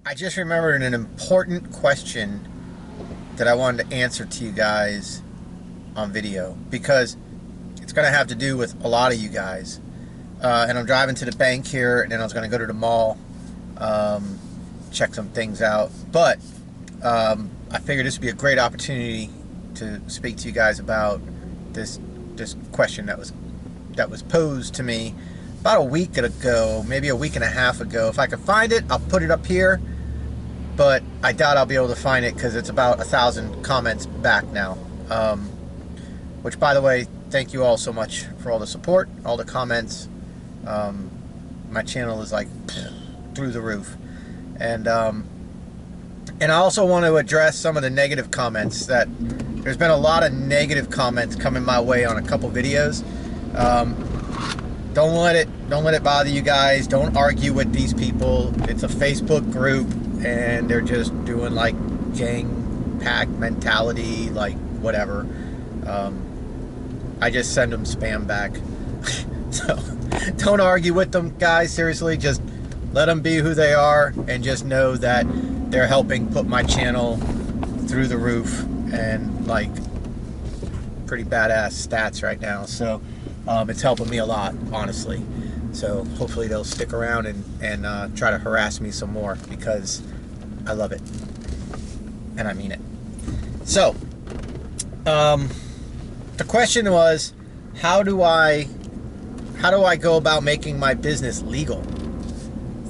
I just remembered an important question that I wanted to answer to you guys on video because it's going to have to do with a lot of you guys. And I'm driving to the bank here, and then I was going to go to the mall, check some things out. But I figured this would be a great opportunity to speak to you guys about this question that was posed to me about a week ago, maybe a week and a half ago. If I can find it, I'll put it up here, but I doubt I'll be able to find it because it's about 1,000 comments back now. Which, by the way, thank you all so much for all the support, all the comments. My channel is like through the roof, and I also want to address some of the negative comments. That there's been a lot of negative comments coming my way on a couple videos. Don't let it bother you guys. Don't argue with these people. It's a Facebook group, and they're just doing like gang pack mentality, like whatever. I just send them spam back. So don't argue with them, guys. Seriously, just let them be who they are, and just know that they're helping put my channel through the roof and like pretty badass stats right now. So it's helping me a lot, honestly. So hopefully they'll stick around and try to harass me some more, because I love it, and I mean it. So the question was, how do I go about making my business legal?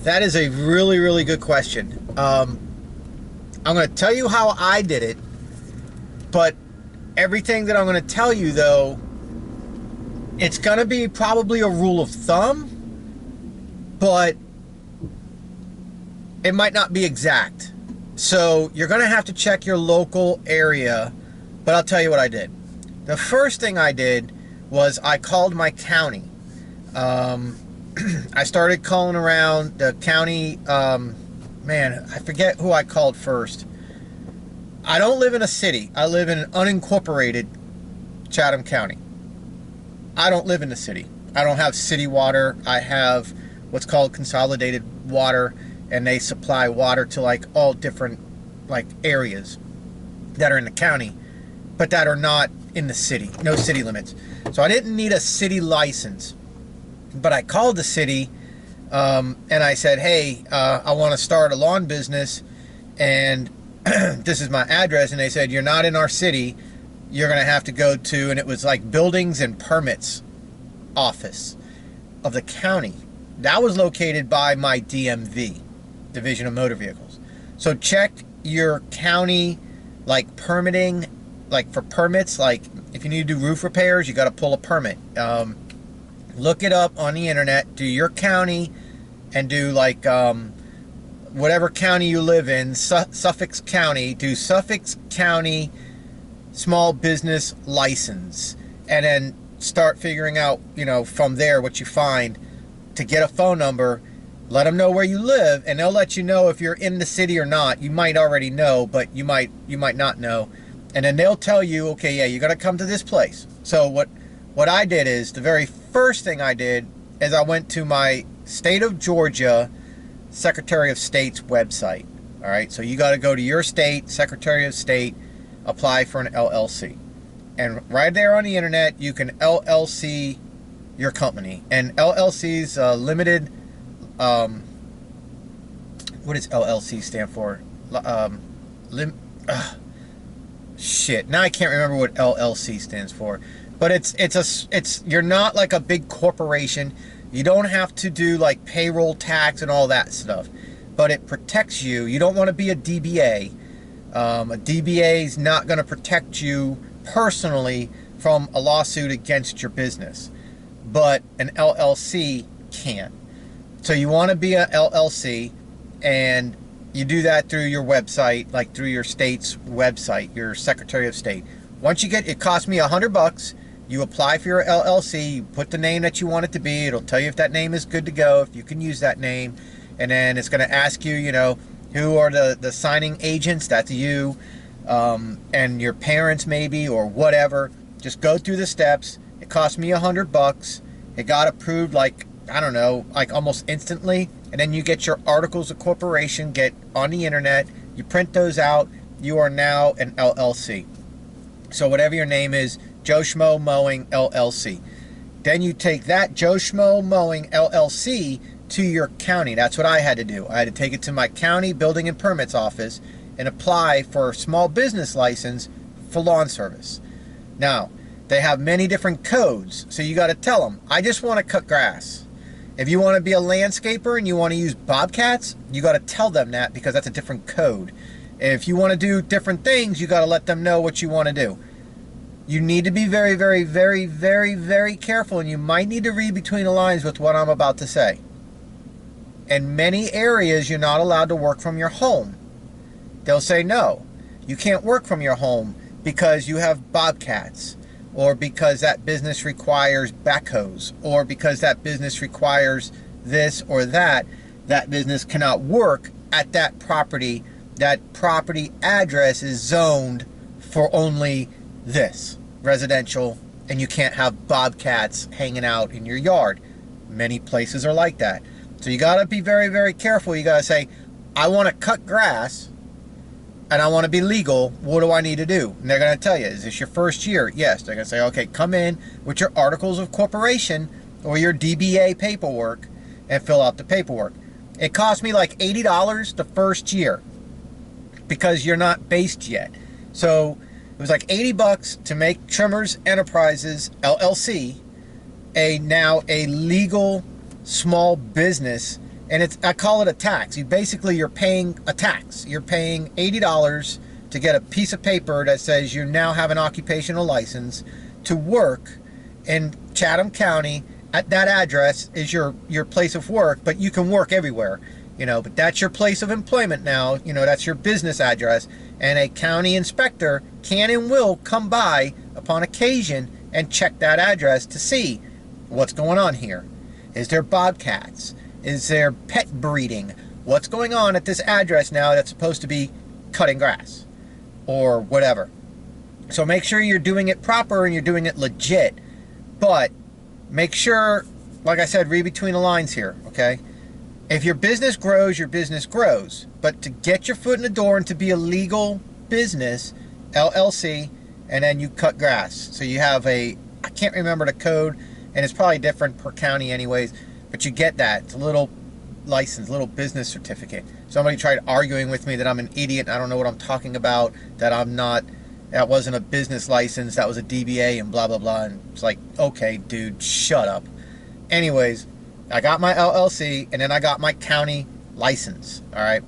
That is a really, really good question. I'm going to tell you how I did it, but everything that I'm going to tell you, though, it's going to be probably a rule of thumb, but it might not be exact. So you're going to have to check your local area, but I'll tell you what I did. The first thing I did was I called my county. I started calling around the county. Man, I forget who I called first. I don't live in a city. I live in an unincorporated Chatham County. I don't live in the city. I don't have city water. I have what's called consolidated water, and they supply water to like all different like areas that are in the county, but that are not in the city. No city limits. So I didn't need a city license. But I called the city, and I said, hey, I want to start a lawn business, and this is my address. And they said, you're not in our city. You're going to have to go to, and it was like Buildings and Permits office of the county. That was located by my DMV, Division of Motor Vehicles. So check your county, like permitting, like for permits. Like if you need to do roof repairs, you got to pull a permit. Look it up on the internet. Do your county, and do like whatever county you live in, Suffolk County. Do Suffolk County small business license, and then start figuring out, you know, from there what you find to get a phone number. Let them know where you live, and they'll let you know if you're in the city or not. You might already know, but you might not know. And then they'll tell you, okay, yeah, you got to come to this place. So what I did is, the very first thing I did is I went to my state of Georgia Secretary of State's website. All right, so you got to go to your state Secretary of State, apply for an LLC, and right there on the internet you can LLC your company. And LLC's limited. What does LLC stand for? Shit. Now I can't remember what LLC stands for. But it's you're not like a big corporation. You don't have to do like payroll tax and all that stuff. But it protects you. You don't want to be a DBA. A DBA is not going to protect you personally from a lawsuit against your business. But an LLC can. So you want to be a LLC, and you do that through your website, like through your state's website, your Secretary of State. Once you get, it costs me $100. You apply for your LLC, you put the name that you want it to be. It'll tell you if that name is good to go, if you can use that name. And then it's going to ask you, you know, who are the signing agents. That's you, and your parents maybe, or whatever. Just go through the steps. It cost me $100. It got approved like, I don't know, like almost instantly. and then you get your articles of corporation, get on the internet, you print those out, you are now an LLC. So whatever your name is, Joe Schmo Mowing LLC. Then you take that Joe Schmo Mowing LLC to your county. That's what I had to do. I had to take it to my county building and permits office and apply for a small business license for lawn service. Now, they have many different codes, so you got to tell them, I just want to cut grass. If you want to be a landscaper and you want to use bobcats, you got to tell them that, because that's a different code. If you want to do different things, you got to let them know what you want to do. You need to be very, very, very, very, very careful, and you might need to read between the lines with what I'm about to say. In many areas, you're not allowed to work from your home. They'll say, no, you can't work from your home because you have bobcats, or because that business requires backhoes, or because that business requires this or that. That business cannot work at that property. That property address is zoned for only this, residential, and you can't have bobcats hanging out in your yard. Many places are like that. So you got to be very, very careful. You got to say, I want to cut grass and I want to be legal. What do I need to do? And they're going to tell you, is this your first year? Yes. They're going to say, okay, come in with your articles of corporation or your DBA paperwork and fill out the paperwork. It cost me like $80 the first year because you're not based yet. So it was like $80 to make Trimmers Enterprises LLC now a legal small business, and I call it a tax. You're paying a tax. You're paying $80 to get a piece of paper that says you now have an occupational license to work in Chatham County. At that address is your place of work, but you can work everywhere. But that's your place of employment now. That's your business address. And a county inspector can and will come by upon occasion and check that address to see what's going on here. Is there bobcats? Is there pet breeding? What's going on at this address now that's supposed to be cutting grass or whatever? So make sure you're doing it proper and you're doing it legit. But make sure, like I said, read between the lines here, okay? If your business grows, your business grows. But to get your foot in the door and to be a legal business, LLC, and then you cut grass. So you have I can't remember the code, and it's probably different per county anyways, but you get that. It's a little license, little business certificate. Somebody tried arguing with me that I'm an idiot, I don't know what I'm talking about, that wasn't a business license, that was a DBA and blah, blah, blah. And it's like, okay, dude, shut up. Anyways, I got my LLC, and then I got my county license, all right?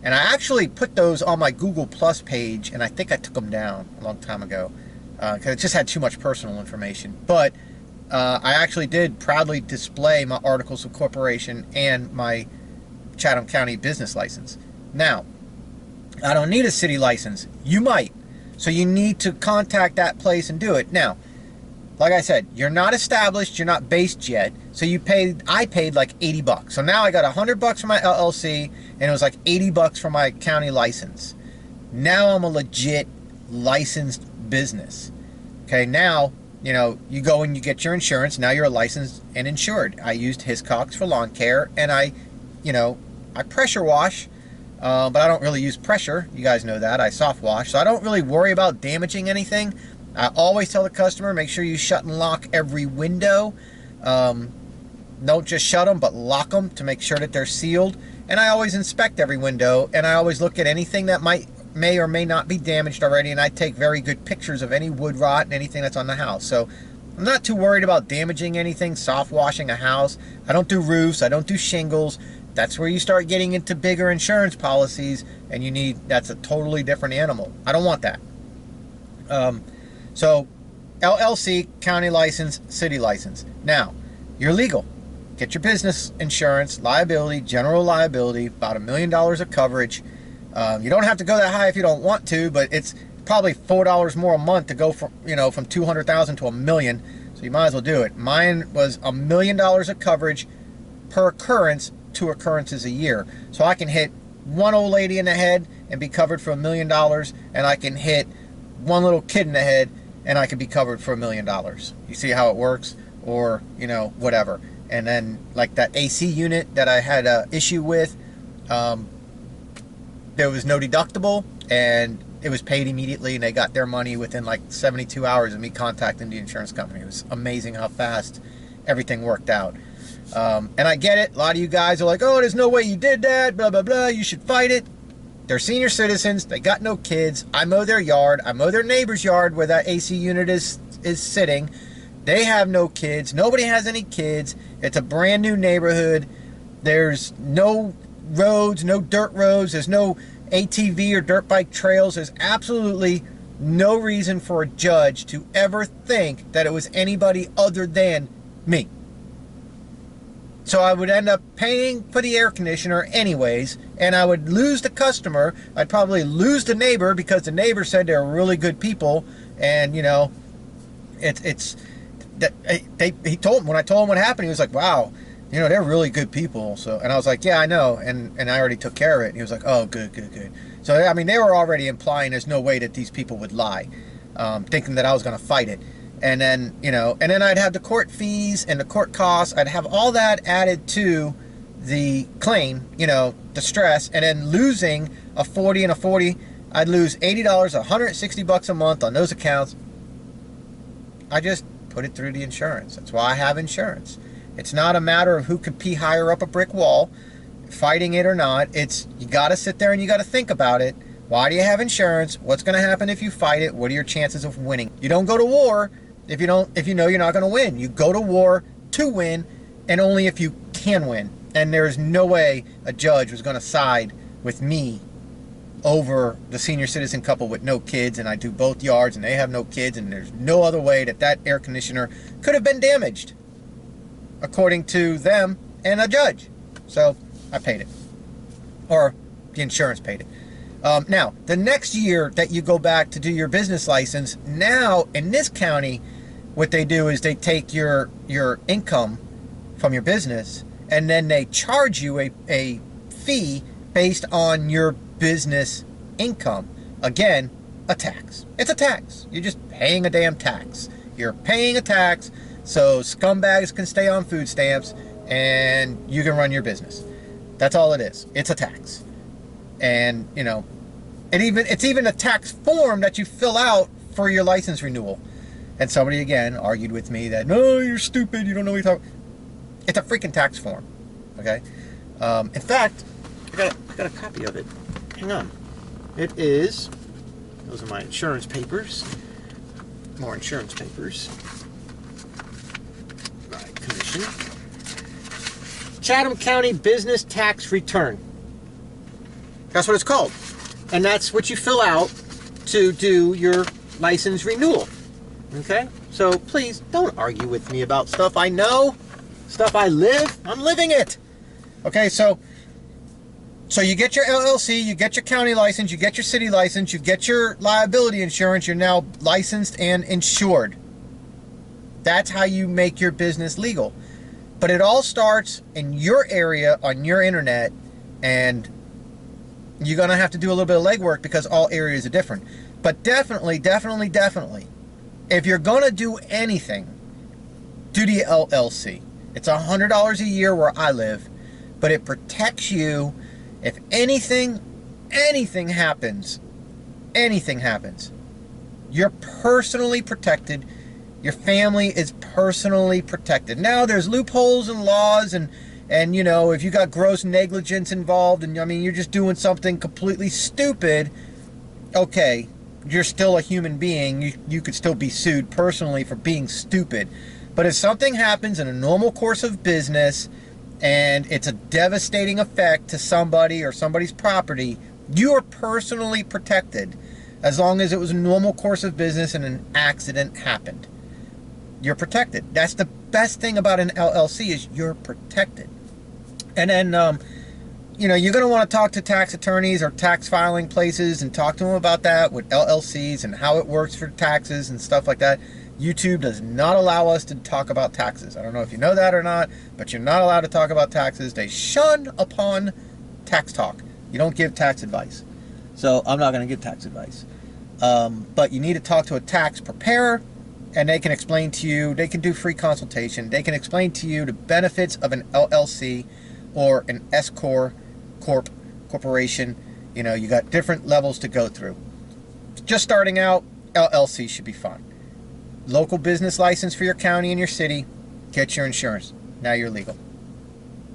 And I actually put those on my Google Plus page, and I think I took them down a long time ago because it just had too much personal information. But I actually did proudly display my articles of corporation and my Chatham County business license. Now, I don't need a city license. You might. So you need to contact that place and do it. Now, like I said, you're not established, you're not based yet, so I paid like $80. So now I got $100 for my LLC, and it was like $80 for my county license. Now I'm a legit licensed business. Okay, now, you go and you get your insurance, now you're licensed and insured. I used Hiscox for lawn care, and I pressure wash, but I don't really use pressure. You guys know that. I soft wash, so I don't really worry about damaging anything. I always tell the customer, make sure you shut and lock every window. Don't just shut them, but lock them to make sure that they're sealed. And I always inspect every window, and I always look at anything that may or may not be damaged already, and I take very good pictures of any wood rot and anything that's on the house. So I'm not too worried about damaging anything, soft washing a house. I don't do roofs, I don't do shingles. That's where you start getting into bigger insurance policies, and that's a totally different animal. I don't want that. So, LLC, county license, city license. Now, you're legal. Get your business insurance, liability, general liability, about $1 million of coverage. You don't have to go that high if you don't want to, but it's probably $4 more a month to go from $200,000 to $1 million. So you might as well do it. Mine was $1 million of coverage per occurrence, 2 occurrences a year. So I can hit one old lady in the head and be covered for $1 million, and I can hit one little kid in the head and I could be covered for $1 million. You see how it works? Or, whatever. And then like that AC unit that I had an issue with, there was no deductible, and it was paid immediately, and they got their money within like 72 hours of me contacting the insurance company. It was amazing how fast everything worked out. And I get it. A lot of you guys are like, oh, there's no way you did that, blah, blah, blah. You should fight it. They're senior citizens. They got no kids. I mow their yard. I mow their neighbor's yard where that AC unit is sitting. They have no kids. Nobody has any kids. It's a brand new neighborhood. There's no roads, no dirt roads. There's no ATV or dirt bike trails. There's absolutely no reason for a judge to ever think that it was anybody other than me. So I would end up paying for the air conditioner anyways, and I would lose the customer. I'd probably lose the neighbor because the neighbor said they're really good people, and you know, it's that he told him, when I told him what happened, he was like, wow, you know, they're really good people. So, and I was like, yeah, I know, and I already took care of it. And he was like, oh, good. So I mean, they were already implying there's no way that these people would lie, thinking that I was going to fight it. And then, you know, and then I'd have the court fees and the court costs. I'd have all that added to the claim, you know, the stress, and then losing a 40 and a 40, I'd lose $80, $160 a month on those accounts. I just put it through the insurance. That's why I have insurance. It's not a matter of who could pee higher up a brick wall, fighting it or not. It's, you got to sit there and you got to think about it. Why do you have insurance? What's going to happen if you fight it? What are your chances of winning? You don't go to war if you know you're not going to win. You go to war to win, and only if you can win. And there's no way a judge was going to side with me over the senior citizen couple with no kids, and I do both yards and they have no kids, and there's no other way that air conditioner could have been damaged according to them and a judge. So I paid it, or the insurance paid it. Now, the next year that you go back to do your business license, now in this county, what they do is they take your income from your business, and then they charge you a fee based on your business income. Again, a tax. It's a tax. You're just paying a damn tax. You're paying a tax so scumbags can stay on food stamps and you can run your business. That's all it is. It's a tax. And, you know, it's even a tax form that you fill out for your license renewal. And somebody again argued with me that, no, you're stupid, you don't know what you're talking. It's a freaking tax form. Okay? In fact, I got a copy of it. Hang on. It is, those are my insurance papers. More insurance papers. Right, commission. Chatham County Business Tax Return. That's what it's called. And that's what you fill out to do your license renewal. Okay? So please don't argue with me about stuff I know, stuff I live. I'm living it. Okay, so you get your LLC, you get your county license, you get your city license, you get your liability insurance, you're now licensed and insured. That's how you make your business legal. But it all starts in your area on your internet, and you're going to have to do a little bit of legwork because all areas are different. But definitely, if you're going to do anything, do the LLC. It's $100 a year where I live, but it protects you. If anything happens, you're personally protected. Your family is personally protected. Now, there's loopholes in laws, and you know, if you got gross negligence involved, and I mean, you're just doing something completely stupid, okay, you're still a human being. You could still be sued personally for being stupid. But if something happens in a normal course of business, and it's a devastating effect to somebody or somebody's property, you are personally protected as long as it was a normal course of business and an accident happened. You're protected. That's the best thing about an LLC, is you're protected. And then, you know, you're going to want to talk to tax attorneys or tax filing places and talk to them about that with LLCs and how it works for taxes and stuff like that. YouTube does not allow us to talk about taxes. I don't know if you know that or not, but you're not allowed to talk about taxes. They shun upon tax talk. You don't give tax advice. So I'm not going to give tax advice. But you need to talk to a tax preparer and they can explain to you, they can do free consultation, they can explain to you the benefits of an LLC or an corporation. You know, you got different levels to go through. Just starting out, LLC should be fine. Local business license for your county and your city, get your insurance. Now you're legal.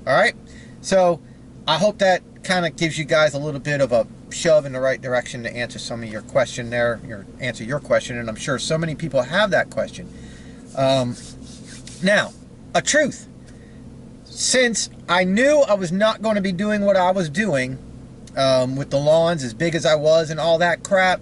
All right? So I hope that kind of gives you guys a little bit of a shove in the right direction to answer some of your question there, answer your question, and I'm sure so many people have that question. Now, a truth. Since I knew I was not going to be doing what I was doing with the lawns as big as I was and all that crap,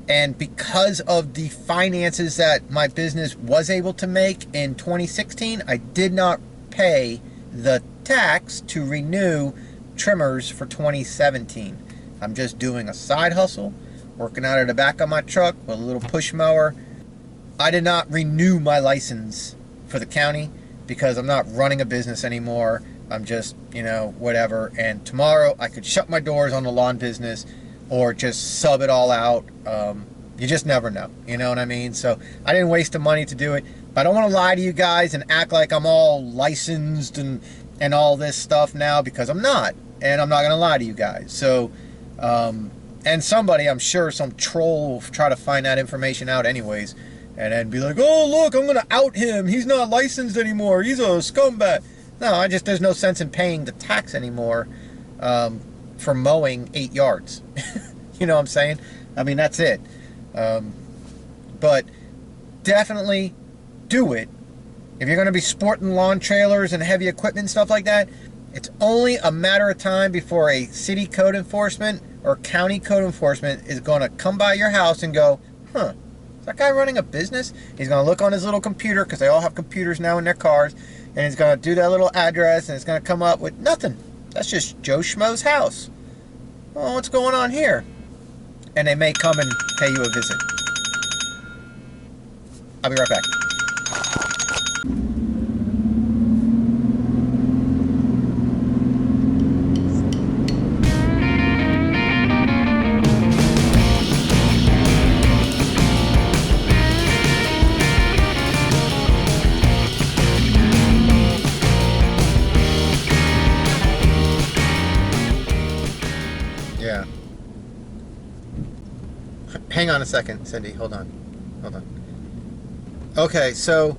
and because of the finances that my business was able to make in 2016, I did not pay the tax to renew trimmers for 2017. I'm just doing a side hustle, working out of the back of my truck with a little push mower. I did not renew my license for the county because I'm not running a business anymore. I'm just, you know, whatever. And tomorrow I could shut my doors on the lawn business or just sub it all out. You just never know. You know what I mean? So I didn't waste the money to do it. But I don't want to lie to you guys and act like I'm all licensed and all this stuff now, because I'm not. And I'm not going to lie to you guys. So, and somebody, I'm sure some troll will try to find that information out anyways. And then be like, oh, look, I'm going to out him. He's not licensed anymore. He's a scumbag. No, there's no sense in paying the tax anymore for mowing 8 yards. You know what I'm saying? I mean, that's it. But definitely do it. If you're going to be sporting lawn trailers and heavy equipment and stuff like that, it's only a matter of time before a city code enforcement or county code enforcement is going to come by your house and go, huh, is that guy running a business? He's going to look on his little computer, because they all have computers now in their cars, and he's going to do that little address, and it's going to come up with nothing. That's just Joe Schmo's house. Well, what's going on here? And they may come and pay you a visit. I'll be right back. Yeah. Hang on a second, Cindy. Hold on. Okay, so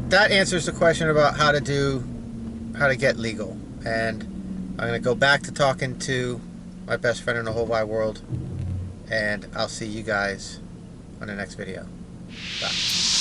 that answers the question about how to get legal. And I'm going to go back to talking to my best friend in the whole wide world. And I'll see you guys on the next video. Bye.